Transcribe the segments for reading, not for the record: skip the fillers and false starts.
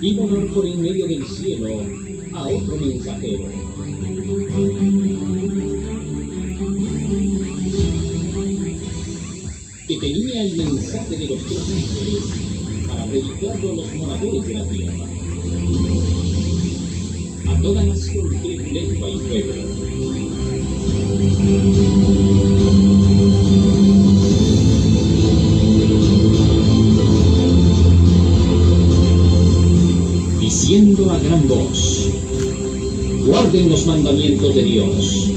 y volar por en medio del cielo a otro mensajero. Que tenía el mensaje de los 3 ángeles para predicarlo a los moradores de la tierra, a toda nación, tribu, lengua y pueblo. Diciendo a gran voz: guarden los mandamientos de Dios,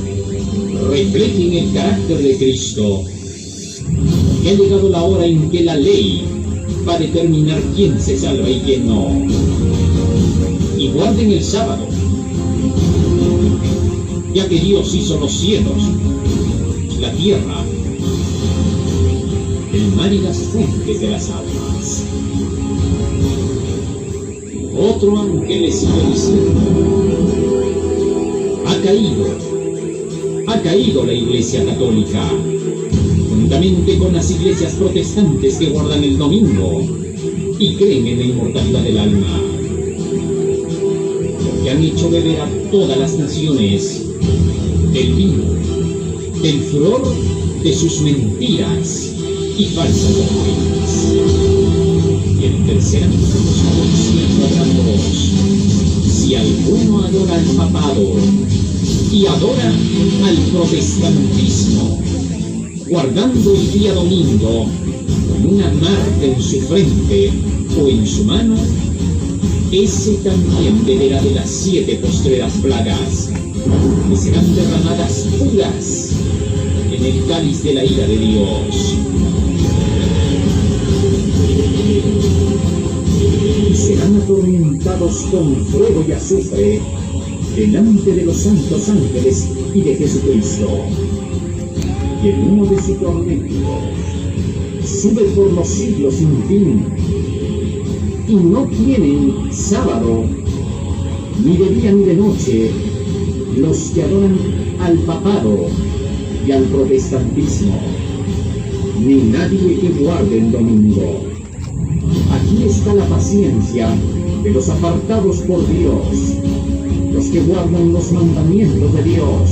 reflejen el carácter de Cristo, que ha llegado la hora en que la ley va a determinar quién se salva y quién no. Y guarden el sábado, ya que Dios hizo los cielos, la tierra, el mar y las fuentes de las aguas. Otro ángel le siguió diciendo: ha caído la Iglesia Católica, juntamente con las iglesias protestantes que guardan el domingo y creen en la inmortalidad del alma, porque han hecho beber a todas las naciones del vino, del furor de sus mentiras y falsas doctrinas. Y el tercer ángel estaba diciendo a gran voz: si alguno adora al papado y adora al protestantismo, guardando el día domingo con una marca en su frente o en su mano, ese también beberá de las 7 postreras plagas, que serán derramadas puras en el cáliz de la ira de Dios. Y serán atormentados con fuego y azufre delante de los santos ángeles y de Jesucristo. Y el humo de su tormento sube por los siglos sin fin, y no tienen sábado, ni de día ni de noche, los que adoran al papado y al protestantismo, ni nadie que guarde el domingo. Aquí está la paciencia de los apartados por Dios, los que guardan los mandamientos de Dios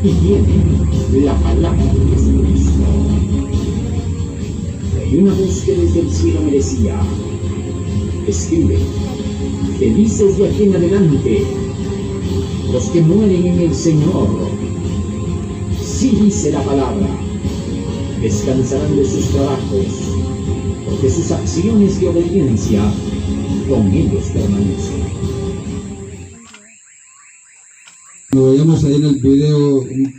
y tienen la palabra de Jesucristo. Y una voz que desde el cielo me decía: escribe, felices de aquí en adelante los que mueren en el Señor. Sí, dice la palabra, descansarán de sus trabajos, porque sus acciones de obediencia con ellos permanecen. Como veíamos ahí en el video, un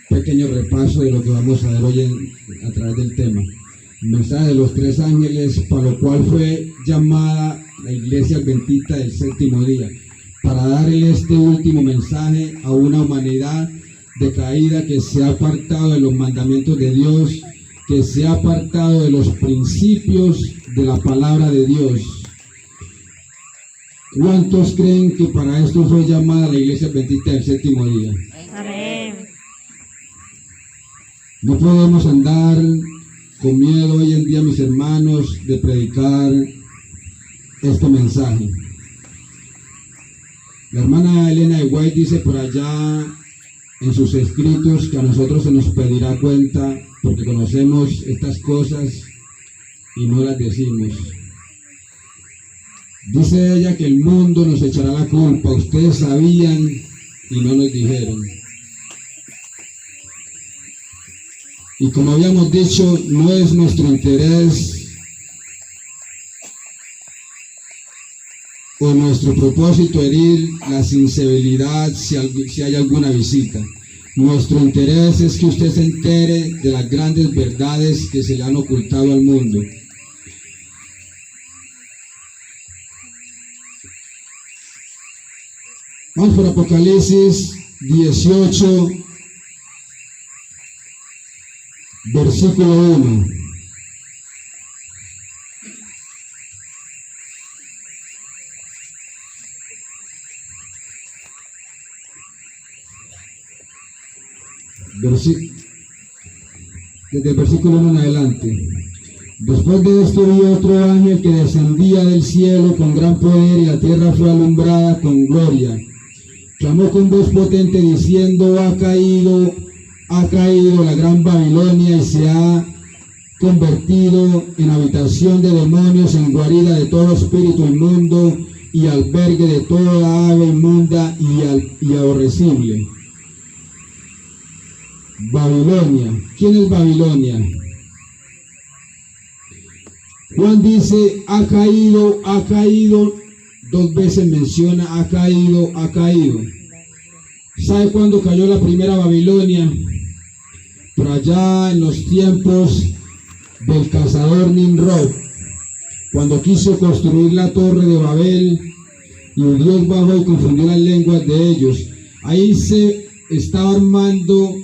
pequeño repaso de lo que vamos a ver hoy a través del tema. El mensaje de los 3 ángeles, para lo cual fue llamada la Iglesia Adventista del Séptimo Día, para darle este último mensaje a una humanidad decaída que se ha apartado de los mandamientos de Dios, que se ha apartado de los principios de la palabra de Dios. ¿Cuántos creen que para esto fue llamada la Iglesia Adventista del Séptimo Día? Amén. No podemos andar con miedo hoy en día, mis hermanos, de predicar este mensaje. La hermana Elena de White dice por allá en sus escritos que a nosotros se nos pedirá cuenta porque conocemos estas cosas y no las decimos. Dice ella que el mundo nos echará la culpa, ustedes sabían y no nos dijeron. Y como habíamos dicho, no es nuestro interés o nuestro propósito herir la sensibilidad si hay alguna visita. Nuestro interés es que usted se entere de las grandes verdades que se le han ocultado al mundo. Vamos por Apocalipsis 18, versículo 1. Desde el versículo 1 en adelante. Después de esto vi otro ángel que descendía del cielo con gran poder, y la tierra fue alumbrada con gloria. Clamó con voz potente diciendo: ha caído la gran Babilonia, y se ha convertido en habitación de demonios, en guarida de todo espíritu inmundo y albergue de toda ave inmunda y aborrecible. Babilonia. ¿Quién es Babilonia? Juan dice: ha caído, dos veces menciona ha caído. ¿Sabe cuándo cayó la primera Babilonia? Por allá en los tiempos del cazador Nimrod, cuando quiso construir la torre de Babel, y Dios bajó y confundió las lenguas de ellos. Ahí se estaba armando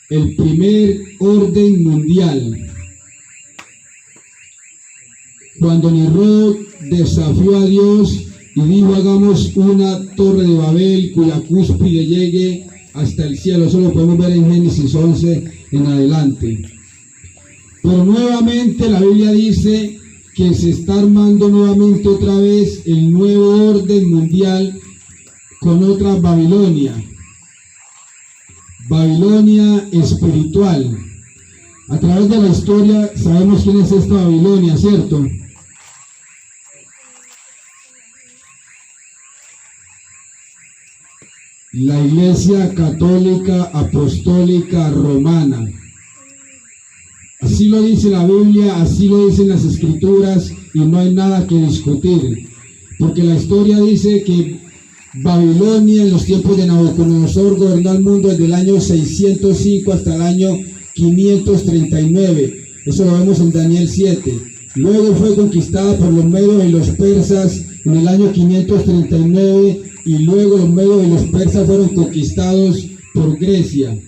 el primer orden mundial. Cuando Nimrod desafió a Dios y dijo: hagamos una torre de Babel cuya cúspide llegue hasta el cielo. Eso lo podemos ver en Génesis 11 en adelante. Pero nuevamente la Biblia dice que se está armando nuevamente otra vez el nuevo orden mundial con otra Babilonia. Babilonia espiritual. A través de la historia sabemos quién es esta Babilonia, ¿cierto? La Iglesia Católica Apostólica Romana. Así lo dice la Biblia, así lo dicen las Escrituras, y no hay nada que discutir, porque la historia dice que Babilonia en los tiempos de Nabucodonosor gobernó el mundo desde el año 605 hasta el año 539. Eso lo vemos en Daniel 7. Luego fue conquistada por los medos y los persas en el año 539, y luego los medos y los persas fueron conquistados por Grecia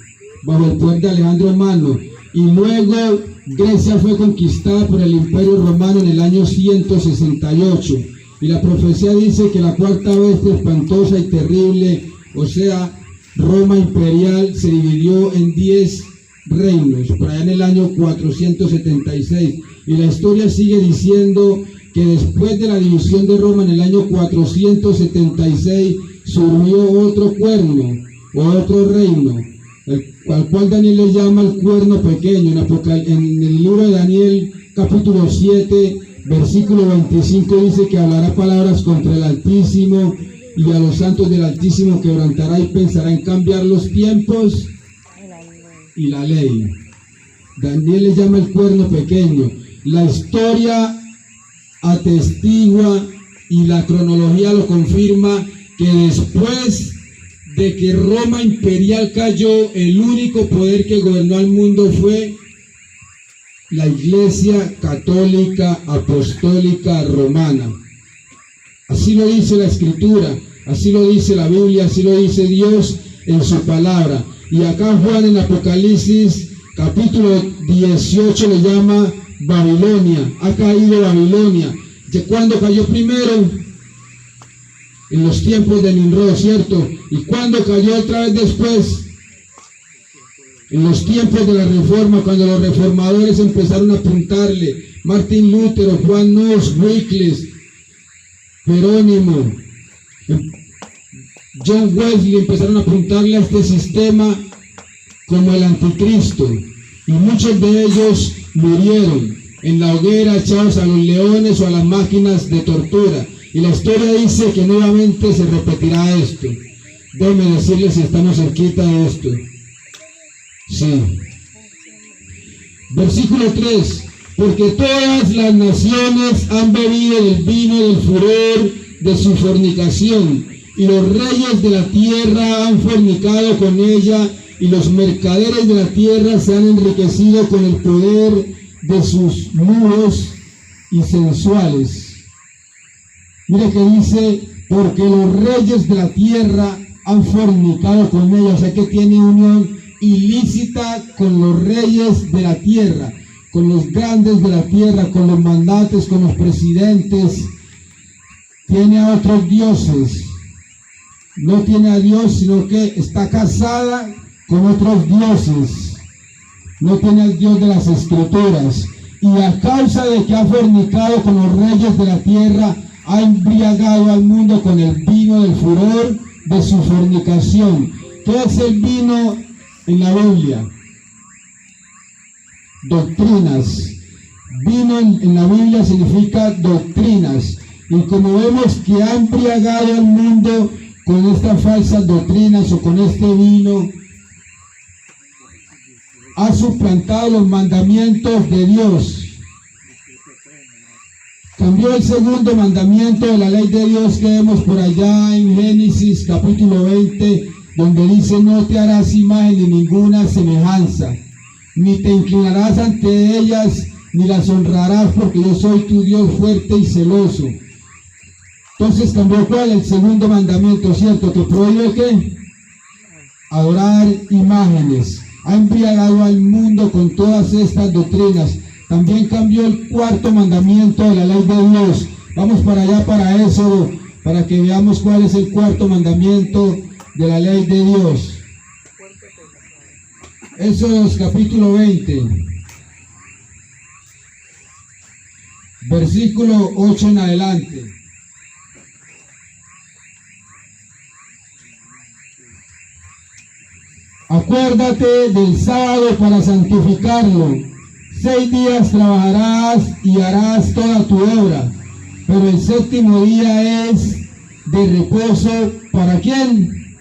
bajo el poder de Alejandro Magno, y luego Grecia fue conquistada por el Imperio Romano en el año 168, y la profecía dice que la cuarta bestia espantosa y terrible, o sea, Roma imperial, se dividió en 10 reinos, por allá en el año 476, y la historia sigue diciendo que después de la división de Roma en el año 476 surgió otro cuerno, o otro reino, al cual Daniel le llama el cuerno pequeño. En el libro de Daniel capítulo 7 versículo 25 dice que hablará palabras contra el Altísimo, y a los santos del Altísimo quebrantará y pensará en cambiar los tiempos y la ley. Daniel le llama el cuerno pequeño. La historia atestigua y la cronología lo confirma que después de que Roma imperial cayó, el único poder que gobernó al mundo fue la Iglesia Católica Apostólica Romana. Así lo dice la Escritura, así lo dice la Biblia, así lo dice Dios en su palabra. Y acá Juan en Apocalipsis capítulo 18 le llama Babilonia. Ha caído Babilonia. ¿De cuándo cayó primero? En los tiempos de Nimrod, ¿cierto? ¿Y cuándo cayó otra vez después? En los tiempos de la Reforma, cuando los reformadores empezaron a apuntarle, Martín Lutero, Juan Hus, Wycliffe, Jerónimo, John Wesley, empezaron a apuntarle a este sistema como el anticristo, y muchos de ellos murieron en la hoguera, echados a los leones o a las máquinas de tortura. Y la historia dice que nuevamente se repetirá esto. Déjenme decirles si estamos cerquita de esto. Sí. Versículo 3. Porque todas las naciones han bebido del vino del furor de su fornicación, y los reyes de la tierra han fornicado con ella, y los mercaderes de la tierra se han enriquecido con el poder de sus muros y sensuales. Mire que dice, porque los reyes de la tierra han fornicado con ella, o sea que tiene unión ilícita con los reyes de la tierra, con los grandes de la tierra, con los mandatos, con los presidentes. Tiene a otros dioses, no tiene a Dios, sino que está casada con otros dioses. No tiene al Dios de las Escrituras. y a causa de que ha fornicado con los reyes de la tierra, ha embriagado al mundo con el vino del furor de su fornicación. ¿Qué es el vino en la Biblia? Doctrinas. Vino en la Biblia significa doctrinas. Y como vemos que ha embriagado al mundo con estas falsas doctrinas o con este vino, ha suplantado los mandamientos de Dios. Cambió el segundo mandamiento de la ley de Dios que vemos por allá en Génesis capítulo 20, donde dice: no te harás imagen ni ninguna semejanza, ni te inclinarás ante ellas, ni las honrarás, porque yo soy tu Dios fuerte y celoso. Entonces cambió ¿cuál? El segundo mandamiento, ¿cierto? Que prohíbe ¿qué? Adorar imágenes. Ha embriagado al mundo con todas estas doctrinas. También cambió el cuarto mandamiento de la ley de Dios. Vamos para allá, para Éxodo, para que veamos cuál es el cuarto mandamiento de la ley de Dios. Éxodo capítulo 20, versículo 8 en adelante. Acuérdate del sábado para santificarlo. 6 días trabajarás y harás toda tu obra, pero el séptimo día es de reposo. ¿Para quién?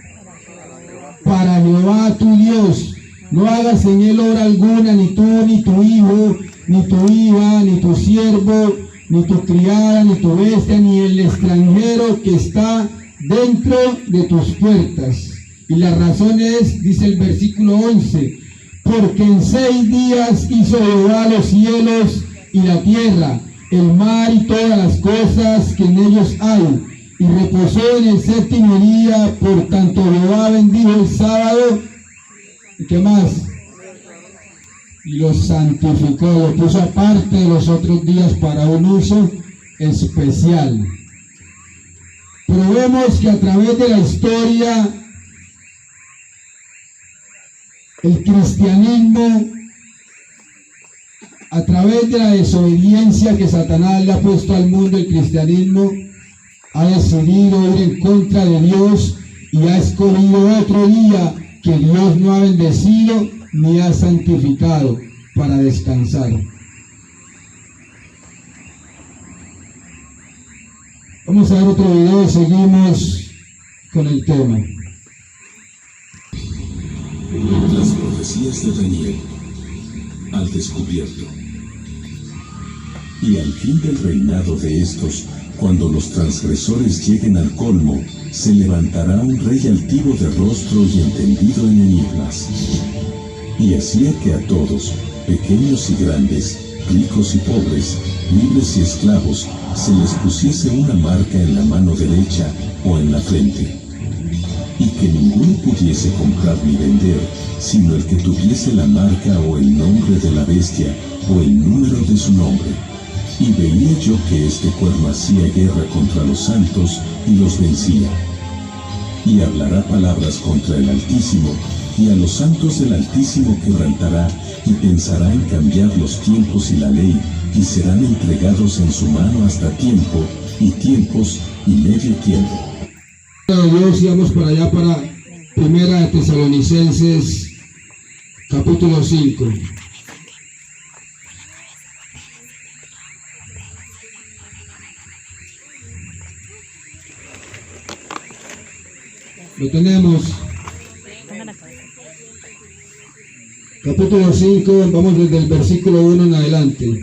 Para Jehová tu Dios. No hagas en él obra alguna, ni tú, ni tu hijo, ni tu hija, ni tu siervo, ni tu criada, ni tu bestia, ni el extranjero que está dentro de tus puertas. Y la razón es, dice el versículo 11, porque en 6 días hizo Jehová los cielos y la tierra, el mar y todas las cosas que en ellos hay, y reposó en el séptimo día. Por tanto Jehová bendijo el sábado, ¿y qué más? Y lo santificó, lo puso aparte de los otros días para un uso especial. Pero vemos que a través de la historia, el cristianismo, a través de la desobediencia que Satanás le ha puesto al mundo, el cristianismo ha decidido ir en contra de Dios y ha escogido otro día que Dios no ha bendecido ni ha santificado para descansar. Vamos a ver otro video y seguimos con el tema. Las profecías de Daniel al descubierto. Y al fin del reinado de estos, cuando los transgresores lleguen al colmo, se levantará un rey altivo de rostro y entendido en enigmas. Y hacía que a todos, pequeños y grandes, ricos y pobres, libres y esclavos, se les pusiese una marca en la mano derecha o en la frente, y que ninguno pudiese comprar ni vender, sino el que tuviese la marca o el nombre de la bestia, o el número de su nombre. Y veía yo que este cuerno hacía guerra contra los santos, y los vencía. Y hablará palabras contra el Altísimo, y a los santos del Altísimo quebrantará, y pensará en cambiar los tiempos y la ley, y serán entregados en su mano hasta tiempo, y tiempos, y medio tiempo. Dios, y vamos para allá, para Primera de Tesalonicenses capítulo 5. Lo tenemos. Capítulo 5, vamos desde el versículo 1 en adelante.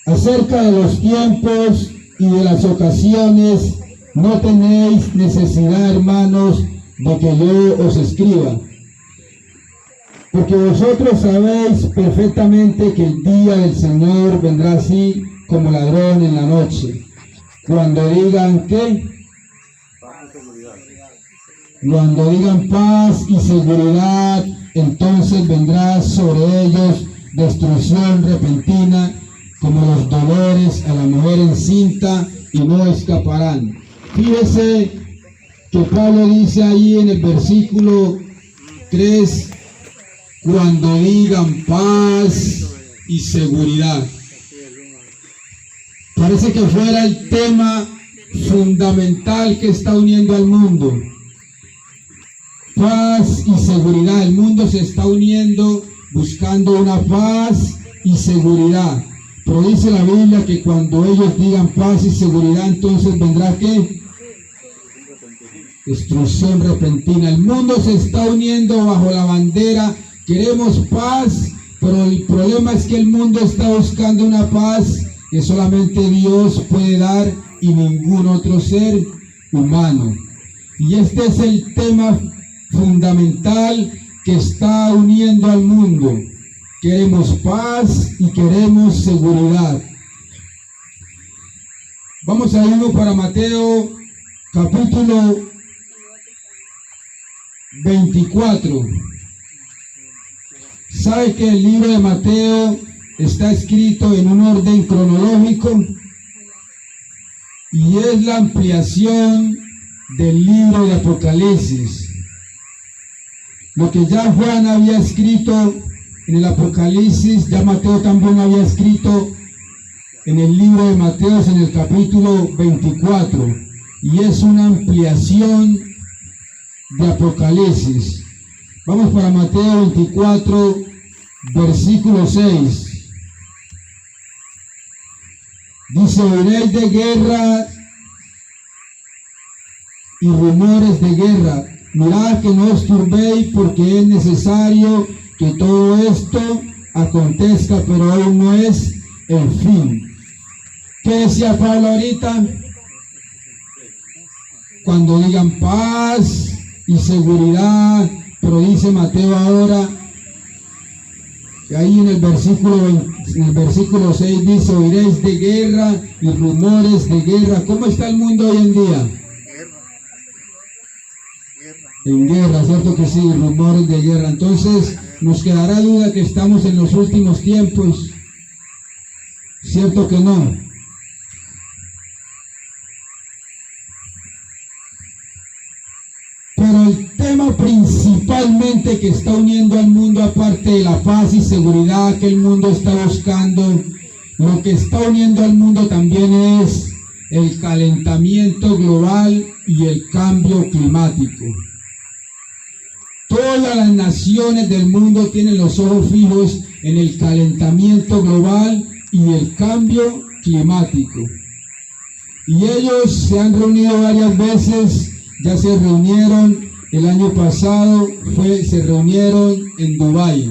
Acerca de los tiempos y de las ocasiones, no tenéis necesidad, hermanos, de que yo os escriba, porque vosotros sabéis perfectamente que el día del Señor vendrá así como ladrón en la noche. Cuando digan ¿qué? Cuando digan paz y seguridad, entonces vendrá sobre ellos destrucción repentina, como los dolores a la mujer encinta, y no escaparán. Fíjese que Pablo dice ahí en el versículo 3 cuando digan paz y seguridad. Parece que fuera el tema fundamental que está uniendo al mundo. Paz y seguridad. El mundo se está uniendo buscando una paz y seguridad. Pero dice la Biblia que cuando ellos digan paz y seguridad, entonces vendrá ¿qué? Destrucción repentina. El mundo se está uniendo bajo la bandera, queremos paz, pero el problema es que el mundo está buscando una paz que solamente Dios puede dar y ningún otro ser humano. Y este es el tema fundamental que está uniendo al mundo. Queremos paz y queremos seguridad. Vamos a irnos para Mateo capítulo 24. ¿Sabe que el libro de Mateo está escrito en un orden cronológico? Y es la ampliación del libro de Apocalipsis. Lo que ya Juan había escrito en el Apocalipsis, ya Mateo también había escrito en el libro de Mateo, en el capítulo 24. Y es una ampliación de Apocalipsis. Vamos para Mateo 24, versículo 6. Dice: oiréis de guerra y rumores de guerra. Mirad que no os turbéis, porque es necesario que todo esto acontezca, pero aún no es el fin. ¿Qué decía Pablo ahorita? Cuando digan paz y seguridad, pero dice Mateo ahora, que ahí en el versículo 6 dice: oiréis de guerra y rumores de guerra. ¿Cómo está el mundo hoy en día? En guerra, ¿cierto que sí? Rumores de guerra. Entonces nos quedará duda que estamos en los últimos tiempos. ¿Cierto que no? Pero el tema principalmente que está uniendo al mundo, aparte de la paz y seguridad que el mundo está buscando, lo que está uniendo al mundo también es el calentamiento global y el cambio climático. Todas las naciones del mundo tienen los ojos fijos en el calentamiento global y el cambio climático. Y ellos se han reunido varias veces, ya se reunieron el año pasado, se reunieron en Dubái,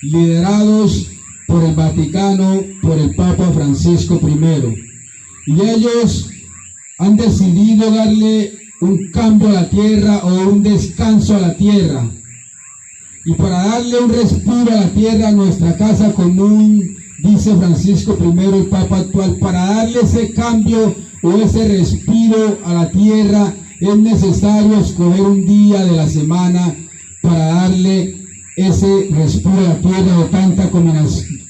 liderados por el Vaticano, por el Papa Francisco I. Y ellos han decidido darle un cambio a la tierra o un descanso a la tierra. Y para darle un respiro a la tierra, nuestra casa común, dice Francisco I, el Papa actual, para darle ese cambio o ese respiro a la tierra, es necesario escoger un día de la semana para darle ese respiro a la tierra de tanta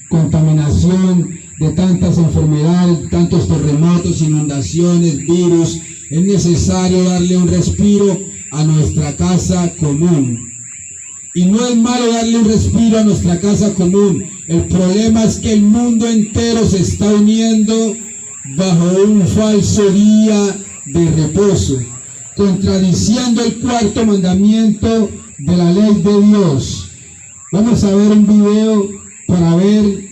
contaminación, de tantas enfermedades, de tantos terremotos, inundaciones, virus. Es necesario darle un respiro a nuestra casa común. Y no es malo darle un respiro a nuestra casa común. El problema es que el mundo entero se está uniendo bajo un falso día de reposo, contradiciendo el cuarto mandamiento de la ley de Dios. Vamos a ver un video para ver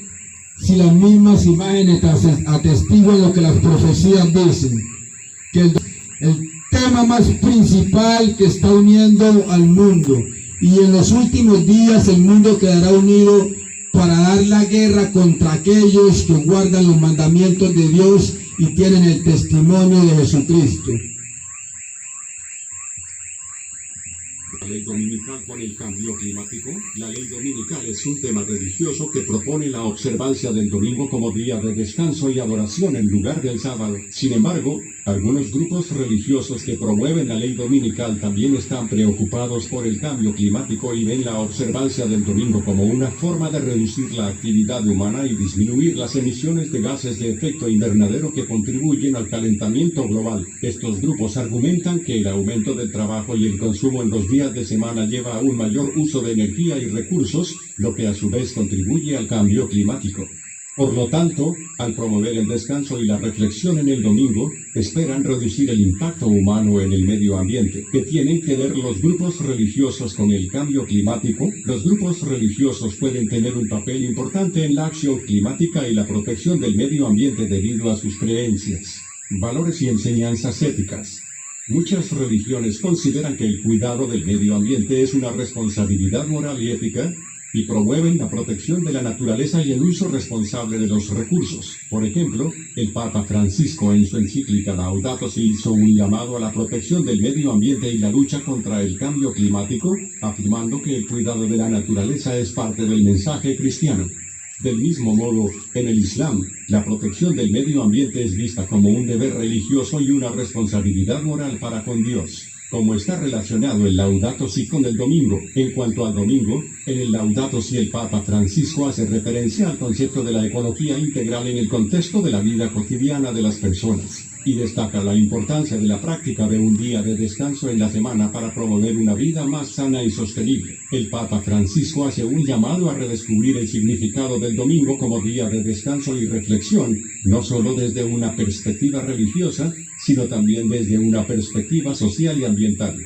si las mismas imágenes atestiguan lo que las profecías dicen. Que el tema más principal que está uniendo al mundo, y en los últimos días el mundo quedará unido para dar la guerra contra aquellos que guardan los mandamientos de Dios y tienen el testimonio de Jesucristo. La ley dominical con el cambio climático. La ley dominical es un tema religioso que propone la observancia del domingo como día de descanso y adoración en lugar del sábado. Sin embargo, algunos grupos religiosos que promueven la ley dominical también están preocupados por el cambio climático y ven la observancia del domingo como una forma de reducir la actividad humana y disminuir las emisiones de gases de efecto invernadero que contribuyen al calentamiento global. Estos grupos argumentan que el aumento del trabajo y el consumo en los días de de semana lleva a un mayor uso de energía y recursos, lo que a su vez contribuye al cambio climático. Por lo tanto, al promover el descanso y la reflexión en el domingo, esperan reducir el impacto humano en el medio ambiente. ¿Qué tienen que ver los grupos religiosos con el cambio climático? Los grupos religiosos pueden tener un papel importante en la acción climática y la protección del medio ambiente debido a sus creencias, valores y enseñanzas éticas. Muchas religiones consideran que el cuidado del medio ambiente es una responsabilidad moral y ética, y promueven la protección de la naturaleza y el uso responsable de los recursos. Por ejemplo, el Papa Francisco en su encíclica Laudato Si hizo un llamado a la protección del medio ambiente y la lucha contra el cambio climático, afirmando que el cuidado de la naturaleza es parte del mensaje cristiano. Del mismo modo, en el Islam, la protección del medio ambiente es vista como un deber religioso y una responsabilidad moral para con Dios. Como está relacionado el Laudato Si con el domingo. En cuanto al domingo, en el Laudato Si el Papa Francisco hace referencia al concepto de la ecología integral en el contexto de la vida cotidiana de las personas, y destaca la importancia de la práctica de un día de descanso en la semana para promover una vida más sana y sostenible. El Papa Francisco hace un llamado a redescubrir el significado del domingo como día de descanso y reflexión, no solo desde una perspectiva religiosa, sino también desde una perspectiva social y ambiental.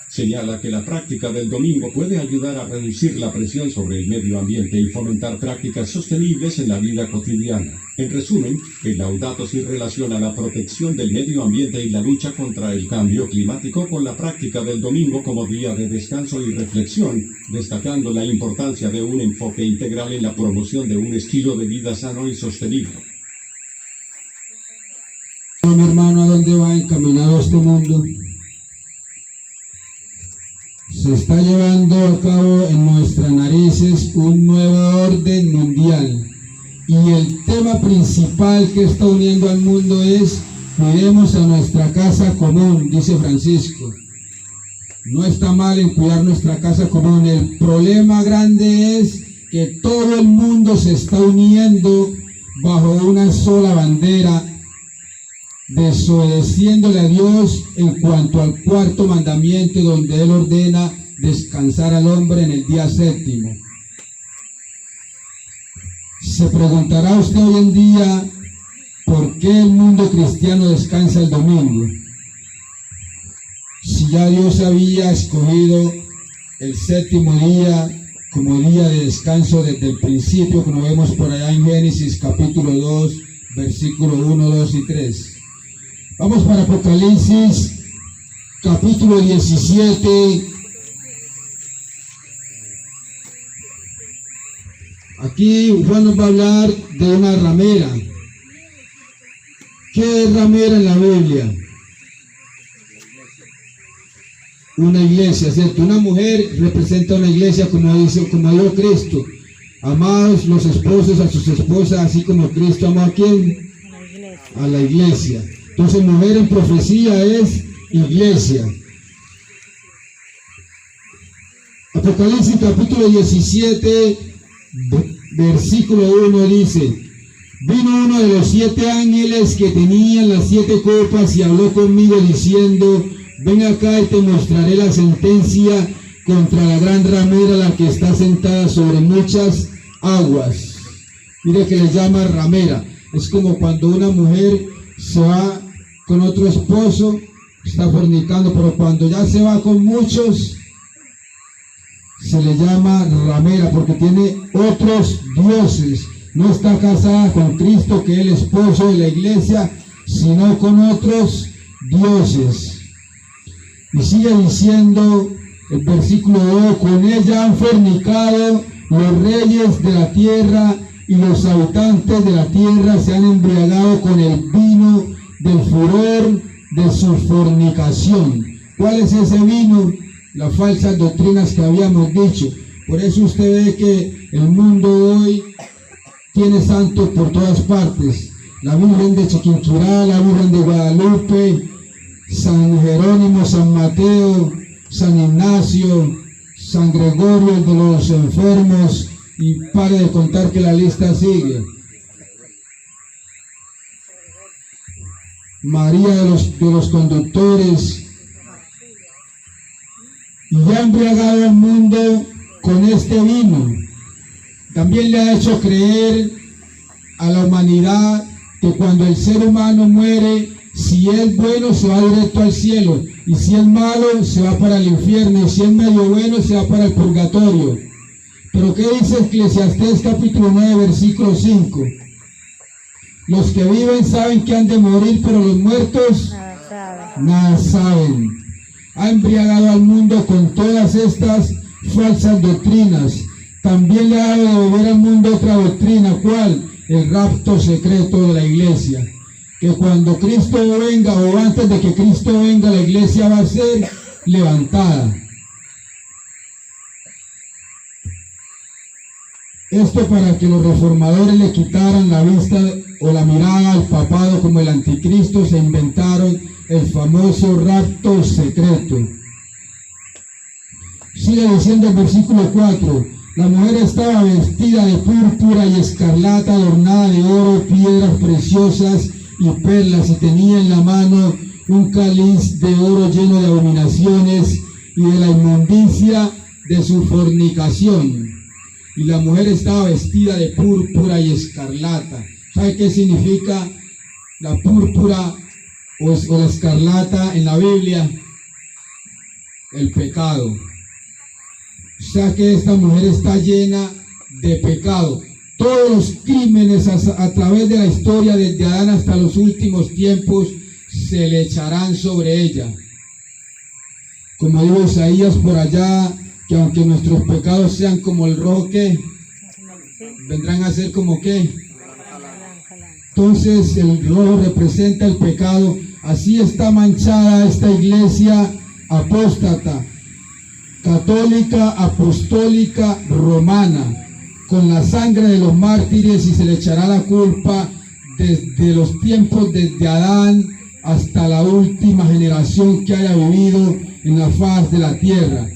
Señala que la práctica del domingo puede ayudar a reducir la presión sobre el medio ambiente y fomentar prácticas sostenibles en la vida cotidiana. En resumen, el Laudato Si relaciona la protección del medio ambiente y la lucha contra el cambio climático con la práctica del domingo como día de descanso y reflexión, destacando la importancia de un enfoque integral en la promoción de un estilo de vida sano y sostenible. Mi hermano, ¿a dónde va encaminado este mundo? Se está llevando a cabo en nuestras narices un nuevo orden mundial, y el tema principal que está uniendo al mundo es: cuidemos a nuestra casa común, dice Francisco. No está mal en cuidar nuestra casa común. El problema grande es que todo el mundo se está uniendo bajo una sola bandera, desobedeciéndole a Dios en cuanto al cuarto mandamiento, donde Él ordena descansar al hombre en el día séptimo. Se preguntará usted hoy en día por qué el mundo cristiano descansa el domingo, si ya Dios había escogido el séptimo día como día de descanso desde el principio, como vemos por allá en Génesis capítulo 2, versículo 1, 2 y 3. Vamos para Apocalipsis, capítulo 17. Aquí Juan nos va a hablar de una ramera. ¿Qué es ramera en la Biblia? Una iglesia, ¿cierto? Una mujer representa una iglesia, como dijo Cristo. Amados los esposos a sus esposas, así como Cristo amó a ¿quién? A la iglesia. Entonces, mujer en profecía es iglesia. Apocalipsis capítulo 17, versículo 1 dice: vino uno de los 7 ángeles que tenían las 7 copas y habló conmigo diciendo: ven acá y te mostraré la sentencia contra la gran ramera, la que está sentada sobre muchas aguas. Mire que le llama ramera. Es como cuando una mujer se va con otro esposo, está fornicando, pero cuando ya se va con muchos, se le llama ramera, porque tiene otros dioses. No está casada con Cristo, que es el esposo de la iglesia, sino con otros dioses. Y sigue diciendo el versículo 2: con ella han fornicado los reyes de la tierra, y los habitantes de la tierra se han embriagado con el vino del furor de su fornicación. ¿Cuál es ese vino? Las falsas doctrinas que habíamos dicho. Por eso usted ve que el mundo hoy tiene santos por todas partes. La Virgen de Chiquinquirá, la Virgen de Guadalupe, San Jerónimo, San Mateo, San Ignacio, San Gregorio, el de los enfermos, y pare de contar que la lista sigue. María de los conductores. y ya ha embriagado al mundo con este vino. También le ha hecho creer a la humanidad que cuando el ser humano muere, si es bueno se va directo al cielo, y si es malo se va para el infierno, y si es medio bueno se va para el purgatorio. Pero ¿qué dice Eclesiastés capítulo 9 versículo 5? Los que viven saben que han de morir, pero los muertos nada saben. Ha embriagado al mundo con todas estas falsas doctrinas. También le ha dado de beber al mundo otra doctrina. ¿Cuál? El rapto secreto de la iglesia. Que cuando Cristo venga, o antes de que Cristo venga, la iglesia va a ser levantada. Esto para que los reformadores le quitaran la vista o la mirada al papado como el anticristo, se inventaron el famoso rapto secreto. Sigue diciendo el versículo 4, la mujer estaba vestida de púrpura y escarlata, adornada de oro, piedras preciosas y perlas, y tenía en la mano un cáliz de oro lleno de abominaciones y de la inmundicia de su fornicación. Y la mujer estaba vestida de púrpura y escarlata. ¿Sabe qué significa la púrpura o la escarlata en la Biblia? El pecado. O sea que esta mujer está llena de pecado. Todos los crímenes a través de la historia, desde Adán hasta los últimos tiempos, se le echarán sobre ella. Como dijo Isaías por allá, que aunque nuestros pecados sean como el rojo, ¿qué? Vendrán a ser como ¿qué? Entonces el rojo representa el pecado. Así está manchada esta iglesia apóstata, católica, apostólica, romana, con la sangre de los mártires, y se le echará la culpa desde los tiempos, desde Adán hasta la última generación que haya vivido en la faz de la tierra.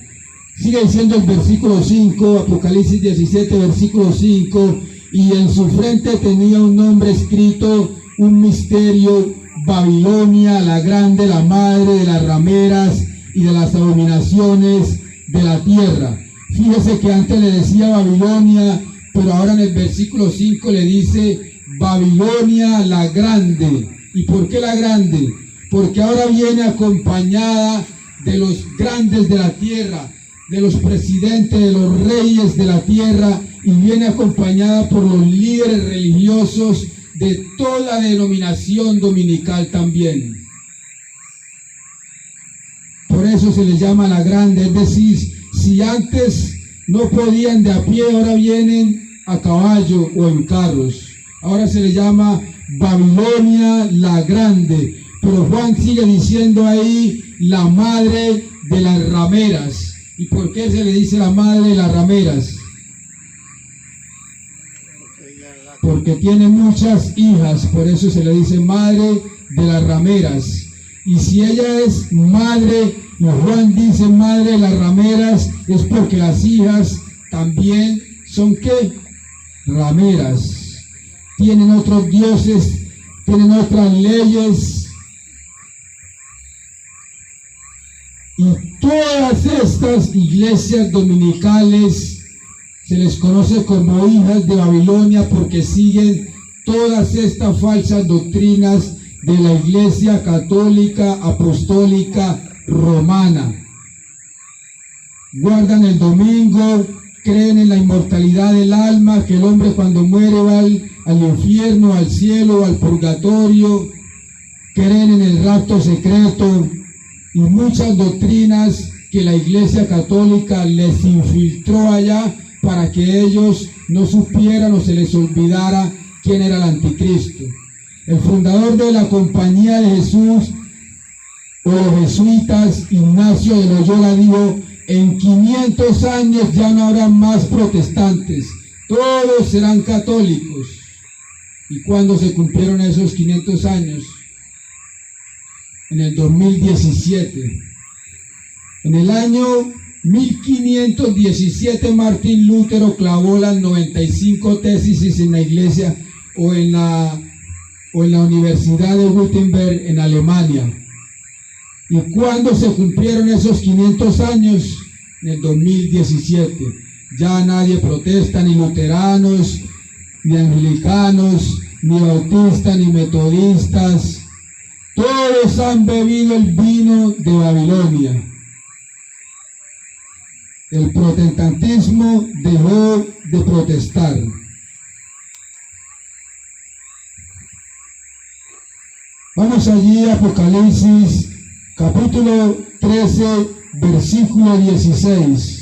Sigue diciendo el versículo 5, Apocalipsis 17, versículo 5, y en su frente tenía un nombre escrito, un misterio, Babilonia, la grande, la madre de las rameras y de las abominaciones de la tierra. Fíjese que antes le decía Babilonia, pero ahora en el versículo 5 le dice Babilonia la grande. ¿Y por qué la grande? Porque ahora viene acompañada de los grandes de la tierra, de los presidentes, de los reyes de la tierra, y viene acompañada por los líderes religiosos de toda denominación dominical también. Por eso se les llama la grande, es decir, si antes no podían de a pie, ahora vienen a caballo o en carros. Ahora se les llama Babilonia la grande, pero Juan sigue diciendo ahí la madre de las rameras. ¿Y por qué se le dice la madre de las rameras? Porque tiene muchas hijas, por eso se le dice madre de las rameras. Y si ella es madre, y Juan dice madre de las rameras, es porque las hijas también son ¿qué? Rameras. Tienen otros dioses, tienen otras leyes. Y todas estas iglesias dominicales se les conoce como hijas de Babilonia, porque siguen todas estas falsas doctrinas de la iglesia católica, apostólica, romana. Guardan el domingo, creen en la inmortalidad del alma, que el hombre cuando muere va al infierno, al cielo, al purgatorio. Creen en el rapto secreto y muchas doctrinas que la iglesia católica les infiltró allá para que ellos no supieran o se les olvidara quién era el anticristo. El fundador de la Compañía de Jesús, o los jesuitas, Ignacio de Loyola, dijo: en 500 años ya no habrá más protestantes, todos serán católicos. ¿Y cuándo se cumplieron esos 500 años? En el 2017. En el año 1517 Martín Lutero clavó las 95 tesis en la iglesia o en la Universidad de Wittenberg en Alemania. ¿Y cuándo se cumplieron esos 500 años? en el 2017. Ya nadie protesta, ni luteranos, ni anglicanos, ni bautistas, ni metodistas. Todos han bebido el vino de Babilonia. El protestantismo dejó de protestar. Vamos allí a Apocalipsis, capítulo 13, versículo 16.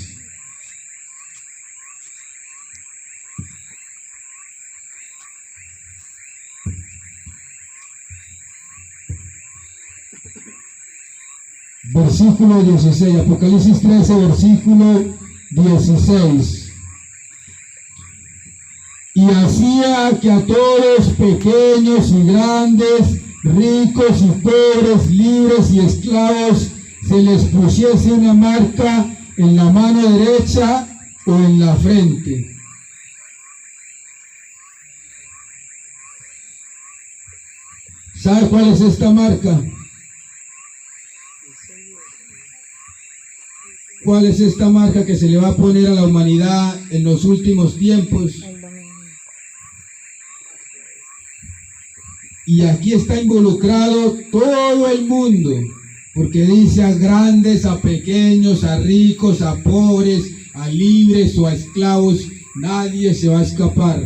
Versículo 16, Apocalipsis 13, versículo 16. Y hacía que a todos, pequeños y grandes, ricos y pobres, libres y esclavos, se les pusiese una marca en la mano derecha o en la frente. ¿Sabe cuál es esta marca? ¿Cuál es esta marca que se le va a poner a la humanidad en los últimos tiempos? Y aquí está involucrado todo el mundo, porque dice a grandes, a pequeños, a ricos, a pobres, a libres o a esclavos, nadie se va a escapar.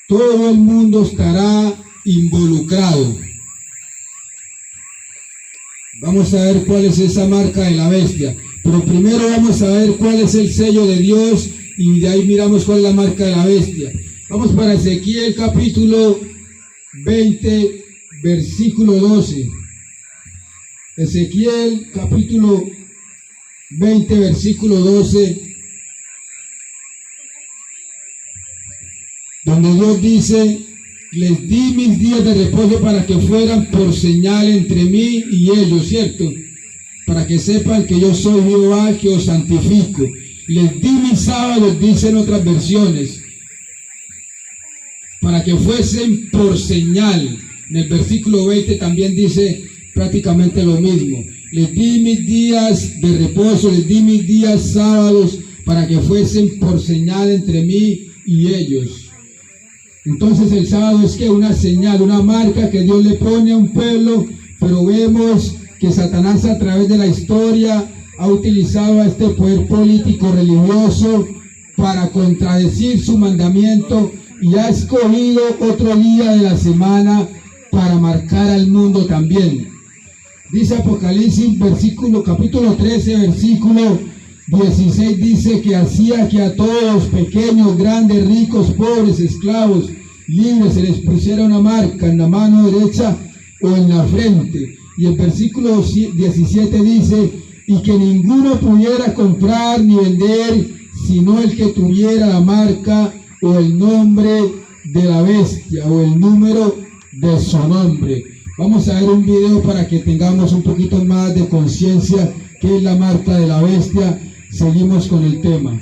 Todo el mundo estará involucrado. Vamos a ver cuál es esa marca de la bestia, pero primero vamos a ver cuál es el sello de Dios y de ahí miramos cuál es la marca de la bestia. Vamos para Ezequiel capítulo 20, versículo 12. Ezequiel capítulo 20, versículo 12, donde Dios dice: les di mis días de reposo para que fueran por señal entre mí y ellos, ¿cierto? Para que sepan que yo soy Jehová que os santifico. Les di mis sábados, dicen otras versiones, para que fuesen por señal. En el versículo 20 también dice prácticamente lo mismo. Les di mis días de reposo, les di mis días sábados, para que fuesen por señal entre mí y ellos. Entonces el sábado es que una señal, una marca que Dios le pone a un pueblo, pero vemos que Satanás a través de la historia ha utilizado a este poder político religioso para contradecir su mandamiento y ha escogido otro día de la semana para marcar al mundo también. Dice Apocalipsis capítulo 13, versículo 16, dice que hacía que a todos, pequeños, grandes, ricos, pobres, esclavos, libres, se les pusiera una marca en la mano derecha o en la frente. Y el versículo 17 dice: y que ninguno pudiera comprar ni vender, sino el que tuviera la marca o el nombre de la bestia o el número de su nombre. Vamos a ver un video para que tengamos un poquito más de conciencia qué es la marca de la bestia. Seguimos con el tema.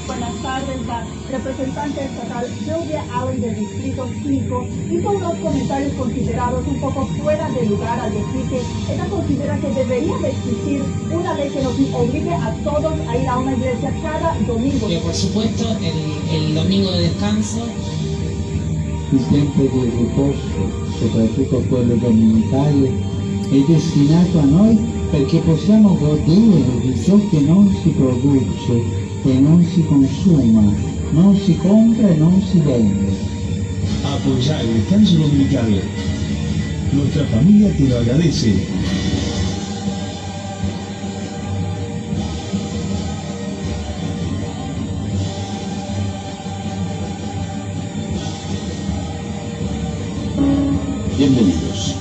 Buenas tardes, la representante estatal Sylvia Allen del Distrito 5 hizo unos comentarios considerados un poco fuera de lugar al decir que ella considera que debería de existir una ley que nos obligue a todos a ir a una iglesia cada domingo. Por supuesto, el domingo de descanso. Il tempo di riposo, soprattutto quello domenicale, è destinato a noi perché possiamo godere di ciò che non si produce e non si consuma, non si compra e non si vende. Apoyar el descanso dominical. Nuestra familia te lo agradece. Bienvenidos.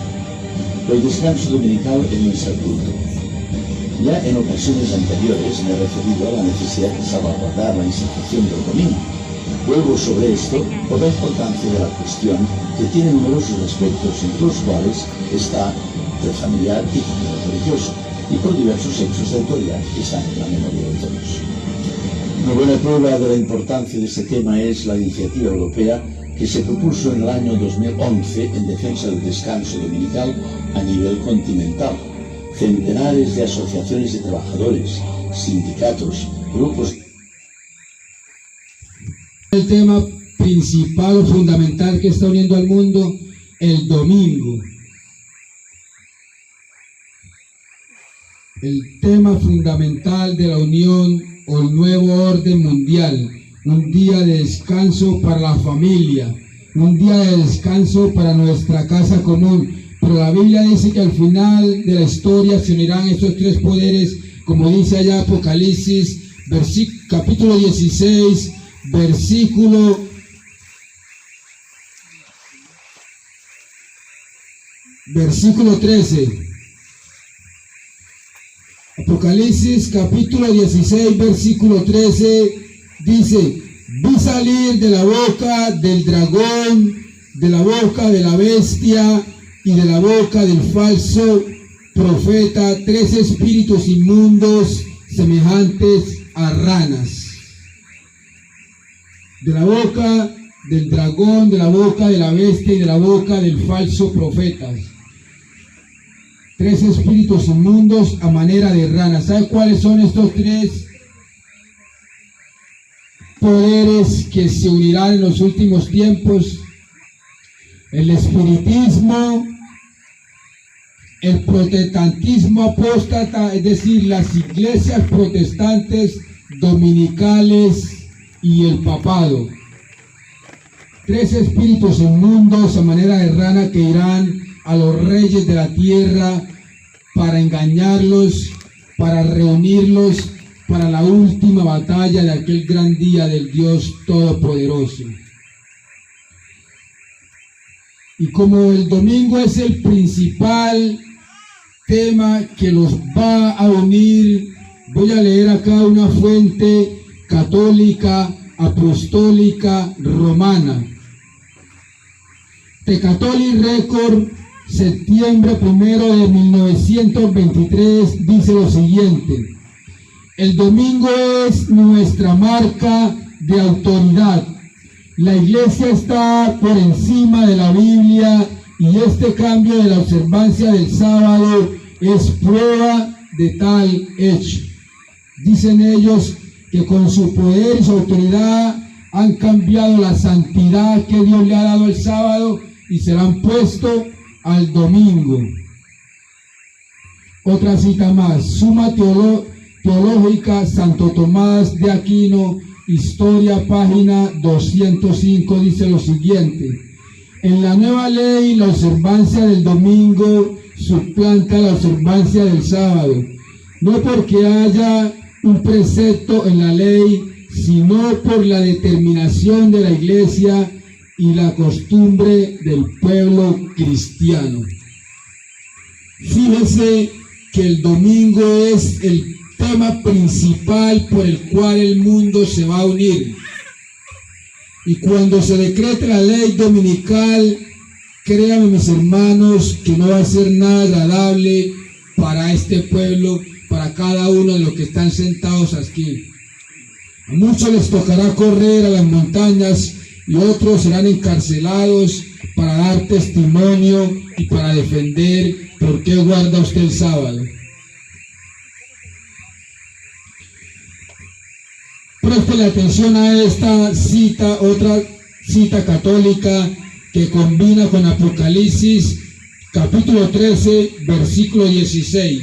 El descanso dominical en nuestro culto. Ya en ocasiones anteriores me he referido a la necesidad de salvaguardar la institución del domingo. Vuelvo sobre esto por la importancia de la cuestión, que tiene numerosos aspectos, entre los cuales está el familiar y también el religioso, y por diversos hechos de autoridad que están en la memoria de todos. Una buena prueba de la importancia de este tema es la iniciativa europea que se propuso en el año 2011 en defensa del descanso dominical a nivel continental. Centenares de asociaciones de trabajadores, sindicatos, grupos. El tema principal o fundamental que está uniendo al mundo, el domingo. El tema fundamental de la unión o el nuevo orden mundial. Un día de descanso para la familia, un día de descanso para nuestra casa común. Pero la Biblia dice que al final de la historia se unirán estos tres poderes, como dice allá Apocalipsis, capítulo 16, versículo 13. Apocalipsis capítulo 16, versículo 13. Dice, vi salir de la boca del dragón, de la boca de la bestia y de la boca del falso profeta, tres espíritus inmundos semejantes a ranas. De la boca del dragón, de la boca de la bestia y de la boca del falso profeta. Tres espíritus inmundos a manera de ranas. ¿Sabe cuáles son estos tres poderes que se unirán en los últimos tiempos? El espiritismo, el protestantismo apóstata, es decir, las iglesias protestantes dominicales y el papado. Tres espíritus inmundos a manera de rana que irán a los reyes de la tierra para engañarlos, para reunirlos para la última batalla de aquel gran día del Dios Todopoderoso. Y como el domingo es el principal tema que los va a unir, voy a leer acá una fuente católica, apostólica, romana. The Catholic Record, septiembre 1 de 1923, dice lo siguiente: el domingo es nuestra marca de autoridad. La iglesia está por encima de la Biblia y este cambio de la observancia del sábado es prueba de tal hecho. Dicen ellos que con su poder y su autoridad han cambiado la santidad que Dios le ha dado al sábado y se la han puesto al domingo. Otra cita más, Suma Teológica, Santo Tomás de Aquino, Historia, página 205, dice lo siguiente: en la nueva ley, la observancia del domingo suplanta la observancia del sábado, no porque haya un precepto en la ley, sino por la determinación de la iglesia y la costumbre del pueblo cristiano. Fíjese que el domingo es el tema principal por el cual el mundo se va a unir. Y cuando se decrete la ley dominical, créanme mis hermanos que no va a ser nada agradable para este pueblo, para cada uno de los que están sentados aquí. A muchos les tocará correr a las montañas y otros serán encarcelados para dar testimonio y para defender por qué guarda usted el sábado. Préstele atención a esta cita, otra cita católica que combina con Apocalipsis capítulo 13, versículo 16.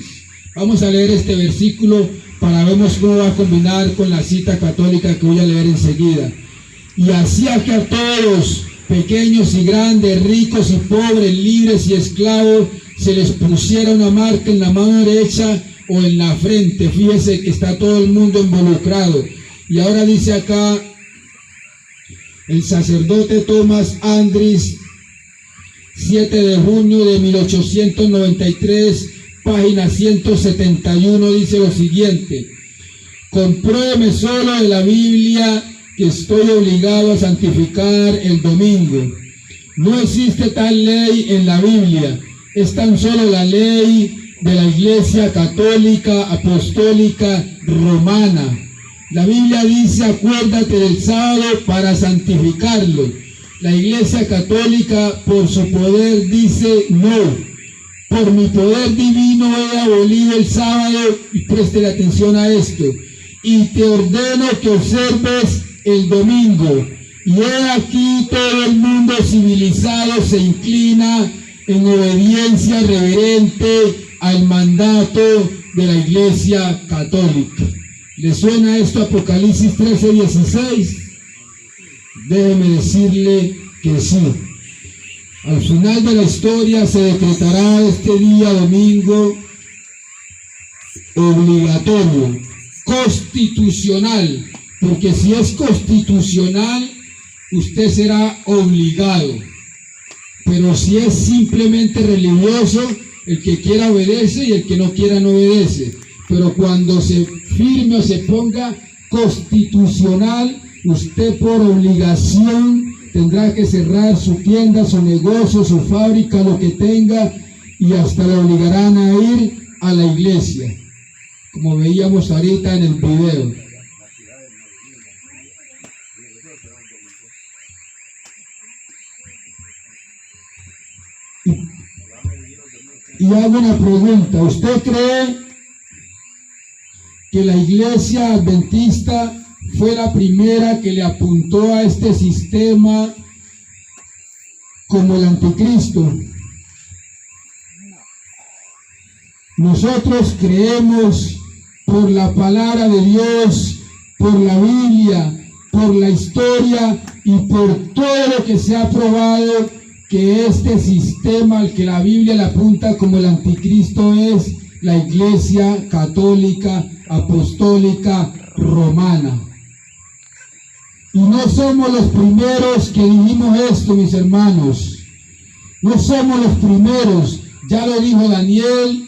Vamos a leer este versículo para ver cómo va a combinar con la cita católica que voy a leer enseguida. Y hacía que a todos, pequeños y grandes, ricos y pobres, libres y esclavos, se les pusiera una marca en la mano derecha o en la frente. Fíjese que está todo el mundo involucrado. Y ahora dice acá el sacerdote Thomas Andrews, 7 de junio de 1893, página 171, dice lo siguiente: compruébeme solo de la Biblia que estoy obligado a santificar el domingo. No existe tal ley en la Biblia, es tan solo la ley de la Iglesia Católica Apostólica Romana. La Biblia dice: acuérdate del sábado para santificarlo. La Iglesia Católica, por su poder, dice no. Por mi poder divino he abolido el sábado, y preste atención a esto, y te ordeno que observes el domingo. Y he aquí todo el mundo civilizado se inclina en obediencia reverente al mandato de la Iglesia Católica. ¿Le suena esto a Apocalipsis 13:16? Déjeme decirle que sí. Al final de la historia se decretará este día domingo obligatorio, constitucional, porque si es constitucional, usted será obligado. Pero si es simplemente religioso, el que quiera obedece y el que no quiera no obedece. Pero cuando se firme o se ponga constitucional, usted por obligación tendrá que cerrar su tienda, su negocio, su fábrica, lo que tenga, y hasta le obligarán a ir a la iglesia, como veíamos ahorita en el video. Y hago una pregunta, ¿usted cree que la iglesia adventista fue la primera que le apuntó a este sistema como el anticristo? Nosotros creemos por la palabra de Dios, por la Biblia, por la historia y por todo lo que se ha probado, que este sistema al que la Biblia le apunta como el anticristo es la Iglesia Católica Apostólica Romana. Y no somos los primeros que dijimos esto, mis hermanos. No somos los primeros. Ya lo dijo Daniel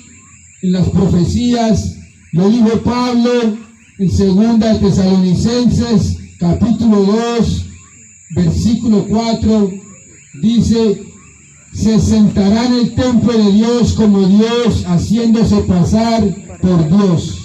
en las profecías, lo dijo Pablo en 2 de Tesalonicenses, capítulo 2, versículo 4, dice: se sentará en el templo de Dios como Dios, haciéndose pasar por Dios.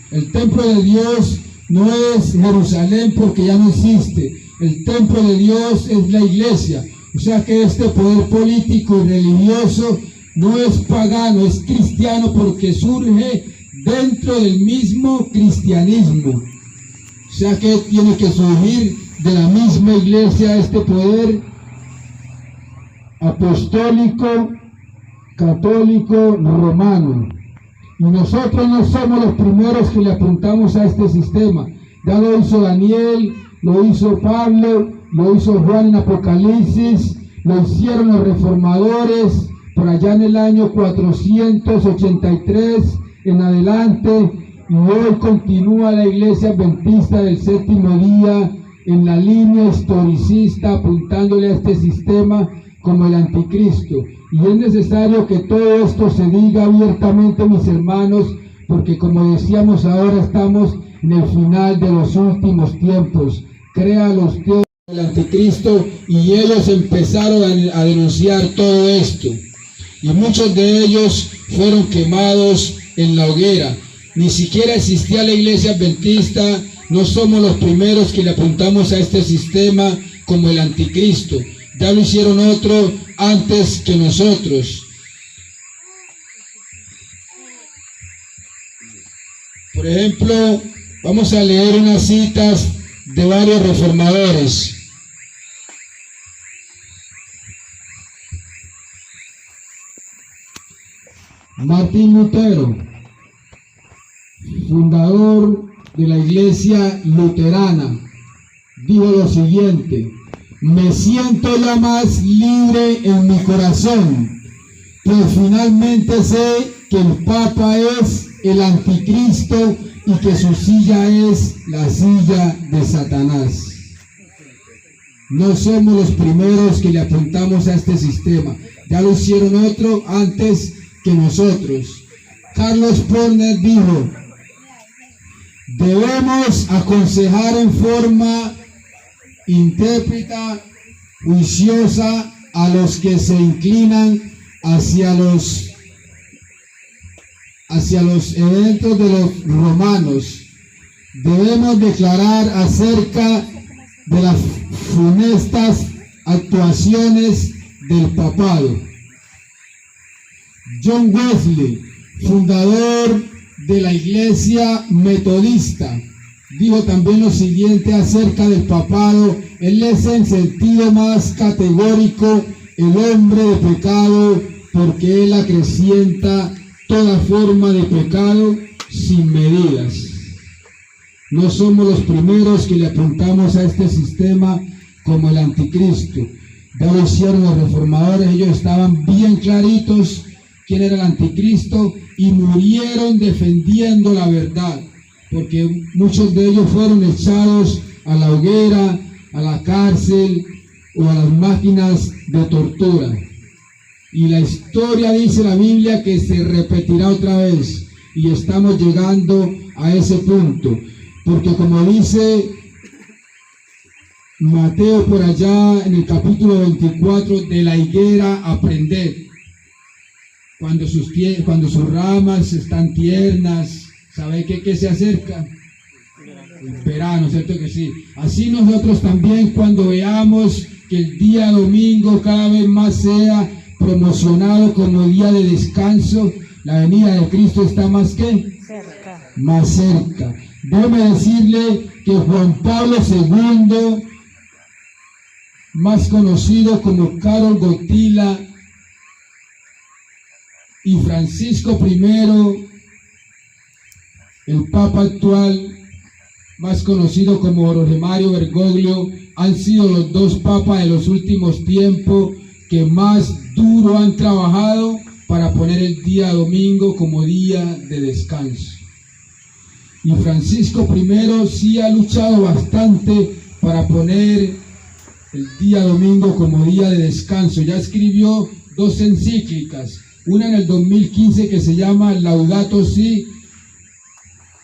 El templo de Dios no es Jerusalén, porque ya no existe. El templo de Dios es la iglesia. O sea que este poder político y religioso no es pagano, es cristiano, porque surge dentro del mismo cristianismo. O sea que tiene que surgir de la misma iglesia este poder apostólico, católico, romano. Y nosotros no somos los primeros que le apuntamos a este sistema. Ya lo hizo Daniel, lo hizo Pablo, lo hizo Juan en Apocalipsis, lo hicieron los reformadores por allá en el año 483 en adelante, y hoy continúa la Iglesia Adventista del Séptimo Día en la línea historicista apuntándole a este sistema como el anticristo. Y es necesario que todo esto se diga abiertamente, mis hermanos, porque como decíamos, ahora estamos en el final de los últimos tiempos. Créalo usted, el anticristo, y ellos empezaron a denunciar todo esto. Y muchos de ellos fueron quemados en la hoguera. Ni siquiera existía la Iglesia Adventista. No somos los primeros que le apuntamos a este sistema como el anticristo. Ya lo hicieron otros antes que nosotros. Por ejemplo, vamos a leer unas citas de varios reformadores. Martín Lutero, fundador de la Iglesia Luterana, dijo lo siguiente: me siento ya más libre en mi corazón, pues finalmente sé que el Papa es el anticristo y que su silla es la silla de Satanás. No somos los primeros que le apuntamos a este sistema. Ya lo hicieron otros antes que nosotros. Carlos Porner dijo: debemos aconsejar en forma intérpreta, juiciosa a los que se inclinan hacia los eventos de los romanos. Debemos declarar acerca de las funestas actuaciones del papado. John Wesley, fundador de la Iglesia Metodista, dijo también lo siguiente acerca del papado. Él es en sentido más categórico el hombre de pecado, porque él acrecienta toda forma de pecado sin medidas. No somos los primeros que le apuntamos a este sistema como el anticristo. Ya lo hicieron los reformadores, ellos estaban bien claritos quién era el anticristo y murieron defendiendo la verdad, porque muchos de ellos fueron echados a la hoguera, a la cárcel o a las máquinas de tortura. Y la historia dice la Biblia que se repetirá otra vez, y estamos llegando a ese punto, porque como dice Mateo por allá en el capítulo 24, de la higuera aprended. Cuando sus ramas están tiernas, ¿sabe qué se acerca? El verano, ¿cierto que sí? Así nosotros también, cuando veamos que el día domingo cada vez más sea promocionado como día de descanso, la venida de Cristo está más cerca. Más cerca. Déjeme decirle que Juan Pablo II, más conocido como Karol Wojtyła, y Francisco I, el Papa actual, más conocido como Jorge Mario Bergoglio, han sido los dos papas de los últimos tiempos que más duro han trabajado para poner el día domingo como día de descanso. Y Francisco I sí ha luchado bastante para poner el día domingo como día de descanso. Ya escribió 2 encíclicas, una en el 2015 que se llama Laudato Si,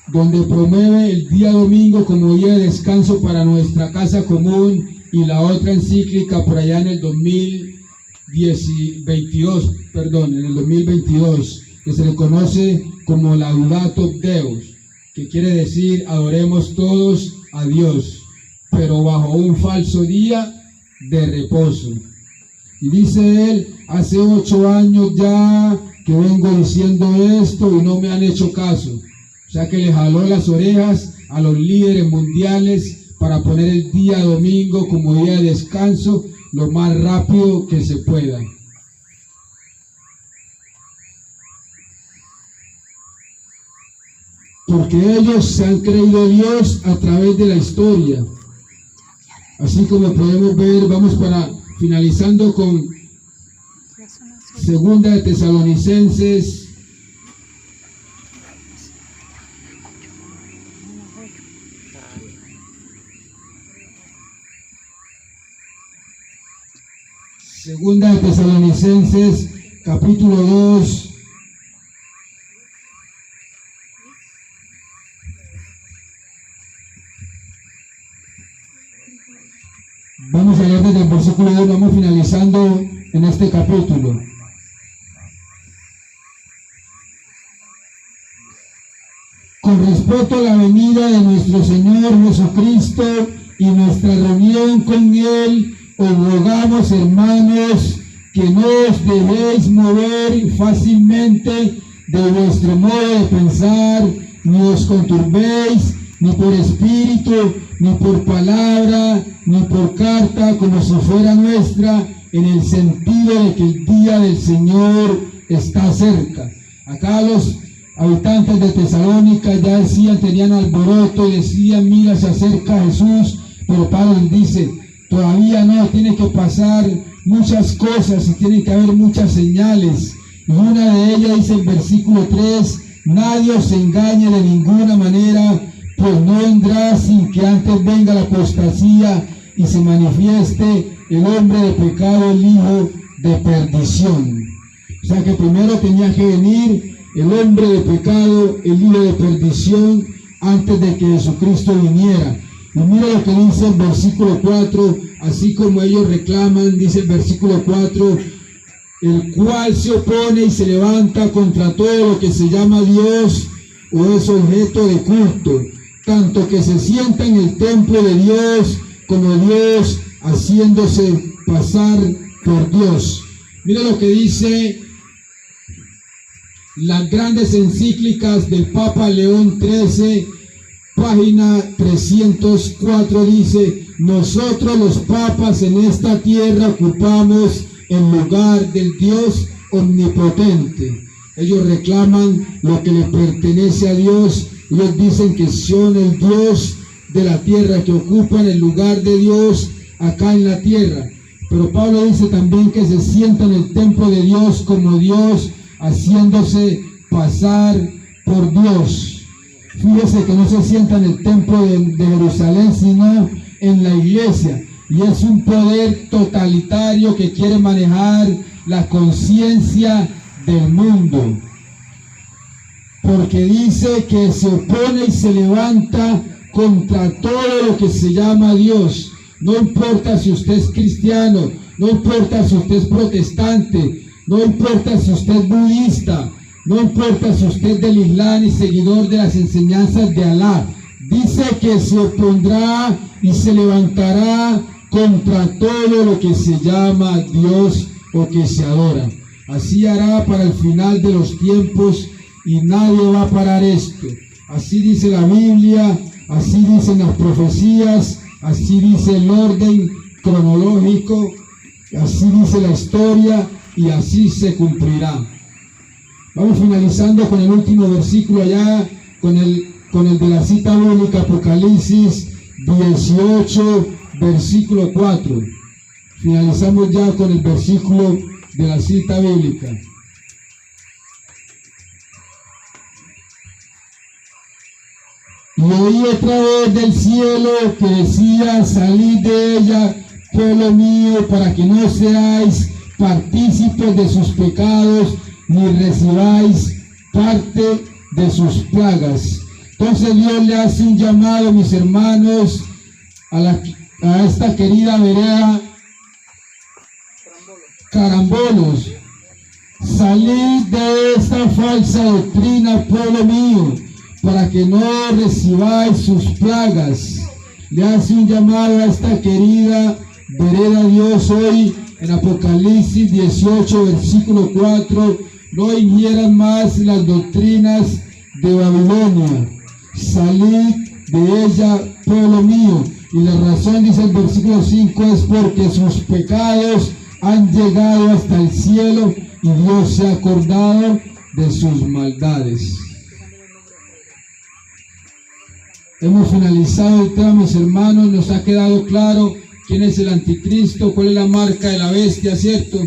donde promueve el día domingo como día de descanso para nuestra casa común, y la otra encíclica por allá en el 2022, que se le conoce como Laudato Deus, que quiere decir adoremos todos a Dios, pero bajo un falso día de reposo. Y dice él, hace 8 años ya que vengo diciendo esto y no me han hecho caso. O sea que le jaló las orejas a los líderes mundiales para poner el día domingo como día de descanso lo más rápido que se pueda. Porque ellos se han creído Dios a través de la historia. Así como podemos ver, vamos para finalizando con 2 de Tesalonicenses 2 de Tesalonicenses capítulo 2, vamos a leer desde el versículo 2, vamos finalizando en este capítulo. Con respecto a la venida de nuestro Señor Jesucristo y nuestra reunión con Él, os rogamos, hermanos, que no os dejéis mover fácilmente de vuestro modo de pensar, ni os conturbéis, ni por espíritu, ni por palabra, ni por carta, como si fuera nuestra, en el sentido de que el día del Señor está cerca. Acá los habitantes de Tesalónica ya decían, tenían alboroto y decían, mira, se acerca Jesús, pero Pablo les dice, todavía no, tiene que pasar muchas cosas y tienen que haber muchas señales. Y una de ellas dice en versículo 3, nadie os engañe de ninguna manera, pues no vendrá sin que antes venga la apostasía y se manifieste el hombre de pecado, el hijo de perdición. O sea que primero tenía que venir el hombre de pecado, el hijo de perdición, antes de que Jesucristo viniera. Y mira lo que dice el versículo 4, así como ellos reclaman, dice el versículo 4, el cual se opone y se levanta contra todo lo que se llama Dios o es objeto de culto, tanto que se sienta en el templo de Dios como Dios haciéndose pasar por Dios. Mira lo que dice las grandes encíclicas del Papa León XIII, página 304, dice: nosotros los papas en esta tierra ocupamos el lugar del Dios omnipotente. Ellos reclaman lo que le pertenece a Dios. Ellos dicen que son el Dios de la tierra, que ocupan el lugar de Dios acá en la tierra. Pero Pablo dice también que se sienta en el templo de Dios como Dios, haciéndose pasar por Dios. Fíjese que no se sienta en el templo de Jerusalén, sino en la iglesia. Y es un poder totalitario que quiere manejar la conciencia del mundo. Porque dice que se opone y se levanta contra todo lo que se llama Dios. No importa si usted es cristiano, no importa si usted es protestante, no importa si usted es budista, no importa si usted es del Islam y seguidor de las enseñanzas de Alá. Dice que se opondrá y se levantará contra todo lo que se llama Dios o que se adora. Así hará para el final de los tiempos y nadie va a parar esto. Así dice la Biblia, así dicen las profecías, así dice el orden cronológico, así dice la historia y así se cumplirá. Vamos finalizando con el último versículo allá, con el de la cita bíblica, Apocalipsis 18, versículo 4. Finalizamos ya con el versículo de la cita bíblica. Y oí otra voz del cielo que decía: salid de ella, pueblo mío, para que no seáis partícipes de sus pecados, ni recibáis parte de sus plagas. Entonces Dios le hace un llamado, mis hermanos, a esta querida vereda Carambolos: salid de esta falsa doctrina, pueblo mío, para que no recibáis sus plagas. Le hace un llamado a esta querida vereda Dios hoy en Apocalipsis 18, versículo 4: no ingieran más las doctrinas de Babilonia, salid de ella, pueblo mío. Y la razón, dice el versículo 5, es porque sus pecados han llegado hasta el cielo y Dios se ha acordado de sus maldades. Hemos finalizado el tema, mis hermanos. Nos ha quedado claro quién es el anticristo, cuál es la marca de la bestia, ¿cierto?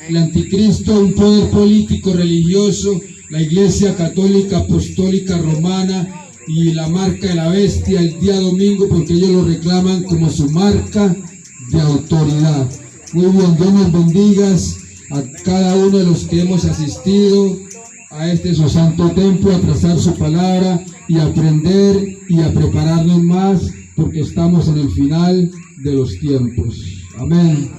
El anticristo, un poder político religioso, la Iglesia Católica Apostólica Romana, y la marca de la bestia el día domingo, porque ellos lo reclaman como su marca de autoridad. Muy bien, Dios nos bendiga a cada uno de los que hemos asistido a este su santo templo, a trazar su palabra y a aprender y a prepararnos más, porque estamos en el final de los tiempos. Amén.